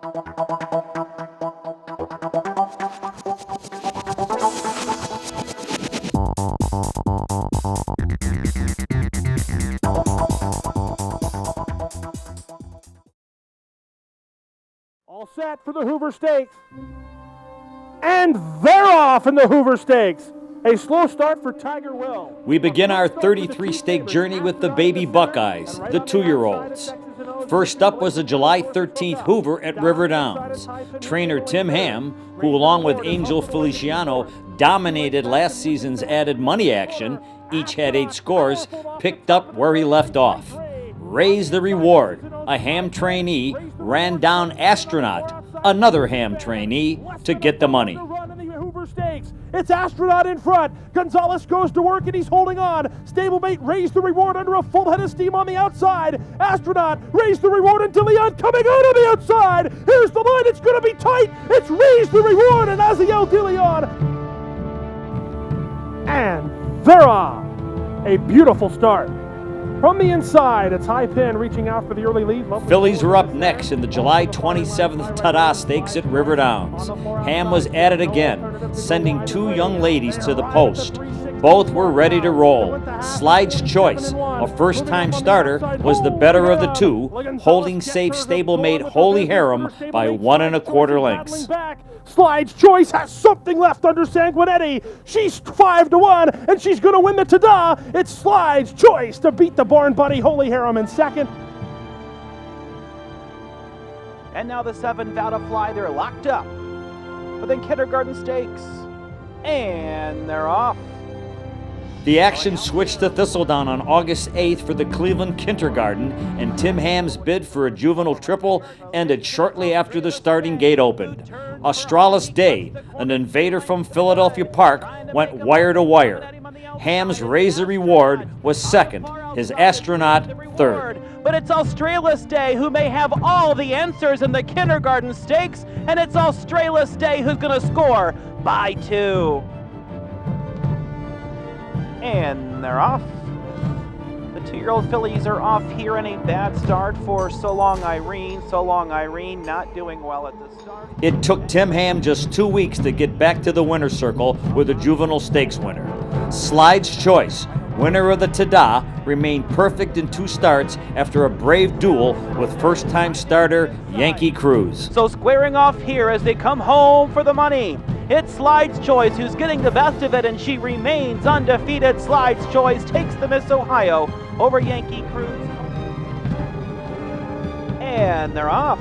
All set for the Hoover Stakes. And they're off in the Hoover Stakes. A slow start for Tiger Will. We begin our 33-stake journey with the baby Buckeyes, the 2-year-olds. First up was the July 13th Hoover at River Downs. Trainer Tim Ham, who along with Angel Feliciano dominated last season's added money action, each had 8 scores, picked up where he left off. Raise the Reward, a Ham trainee, ran down Astronaut, another Ham trainee, to get the money. It's Astronaut in front. Gonzalez goes to work and he's holding on. Stablemate Raise the Reward under a full head of steam on the outside. Astronaut Raise the Reward into Leon coming out on the outside. Here's the line. It's going to be tight. It's Raise the Reward and Aziel de Leon. And they're off. A beautiful start. From the inside, it's High Pin reaching out for the early lead. Fillies are up next in the July 27th Tada Stakes at River Downs. Ham was at it again, sending 2 young ladies to the post. Both were ready to roll. Slide's Choice, a first-time starter, was the better of the 2, holding safe stablemate Holy Harem by 1 1/4 lengths. Slide's Choice has something left under Sanguinetti. She's 5-1, and she's going to win the Tada. It's Slide's Choice to beat the barn buddy Holy Harem in second. And now the 7 vow to fly. They're locked up for the Kindergarten Stakes. And they're off. The action switched to Thistledown on August 8th for the Cleveland Kindergarten, and Tim Ham's bid for a juvenile triple ended shortly after the starting gate opened. Australis Day, an invader from Philadelphia Park, went wire to wire. Ham's Raise the Reward was second, his Astronaut third. But it's Australis Day who may have all the answers in the Kindergarten Stakes, and it's Australis Day who's going to score by 2. And they're off. The 2-year-old fillies are off here in a bad start for So Long Irene. So Long Irene not doing well at the start. It took Tim Ham just 2 weeks to get back to the winner's circle with a juvenile stakes winner. Slide's Choice, winner of the Tada, remained perfect in 2 starts after a brave duel with first-time starter Yankee Cruz. So squaring off here as they come home for the money. It's Slide's Choice who's getting the best of it, and she remains undefeated. Slide's Choice takes the Miss Ohio over Yankee Cruz. And they're off.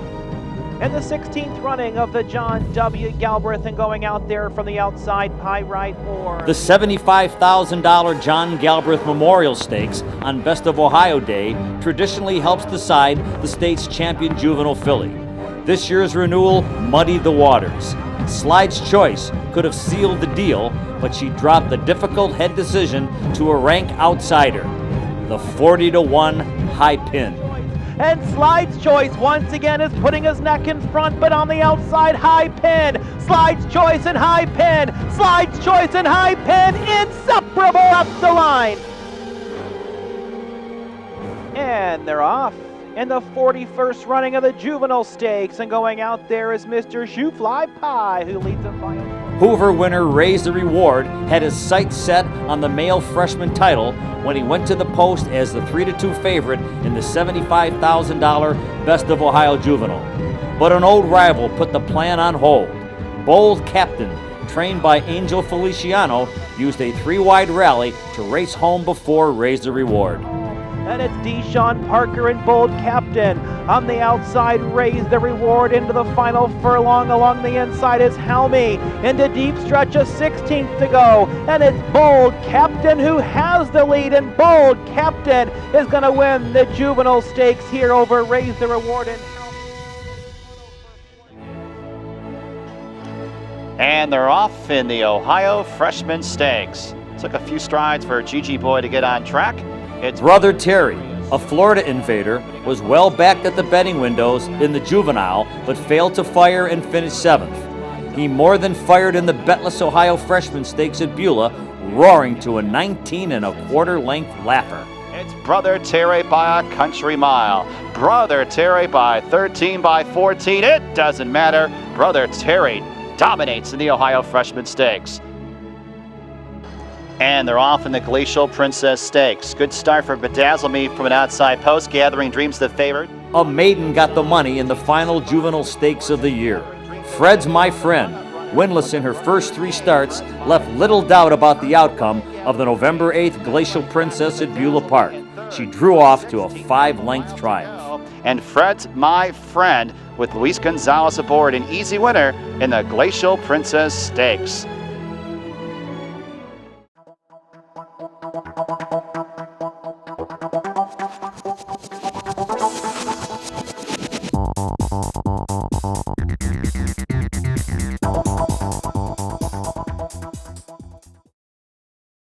And the 16th running of the John W. Galbraith, and going out there from the outside, Pyrite or... The $75,000 John Galbraith Memorial Stakes on Best of Ohio Day traditionally helps decide the state's champion juvenile filly. This year's renewal muddied the waters. Slide's Choice could have sealed the deal, but she dropped the difficult head decision to a rank outsider, the 40-1 High Pin. And Slide's Choice once again is putting his neck in front, but on the outside, High Pin. Slide's Choice and High Pin. Slide's Choice and High Pin, inseparable up the line. And they're off. In the 41st running of the Juvenile Stakes, and going out there is Mr. Shoe Fly Pie, who leads the final. Hoover winner Raise the Reward had his sights set on the male freshman title when he went to the post as the 3-2 favorite in the $75,000 Best of Ohio Juvenile. But an old rival put the plan on hold. Bold Captain, trained by Angel Feliciano, used a 3-wide rally to race home before Raise the Reward. And it's Deshaun Parker and Bold Captain. On the outside, Raise the Reward into the final furlong. Along the inside is Helmy. Into deep stretch, a 16th to go. And it's Bold Captain who has the lead. And Bold Captain is going to win the Juvenile Stakes here over Raise the Reward and Helmy. And they're off in the Ohio Freshman Stakes. Took a few strides for Gigi Boy to get on track. It's Brother Terry, a Florida invader, was well backed at the betting windows in the juvenile, but failed to fire and finished 7th. He more than fired in the betless Ohio Freshman Stakes at Beulah, roaring to a 19 1/4 length laugher. It's Brother Terry by a country mile. Brother Terry by 13 by 14. It doesn't matter. Brother Terry dominates in the Ohio Freshman Stakes. And they're off in the Glacial Princess Stakes. Good start for Bedazzle Me from an outside post. Gathering Dreams the favorite. A maiden got the money in the final juvenile stakes of the year. Fred's My Friend, winless in her first 3 starts, left little doubt about the outcome of the November 8th Glacial Princess at Beulah Park. She drew off to a 5-length triumph. And Fred's My Friend with Luis Gonzalez aboard, an easy winner in the Glacial Princess Stakes.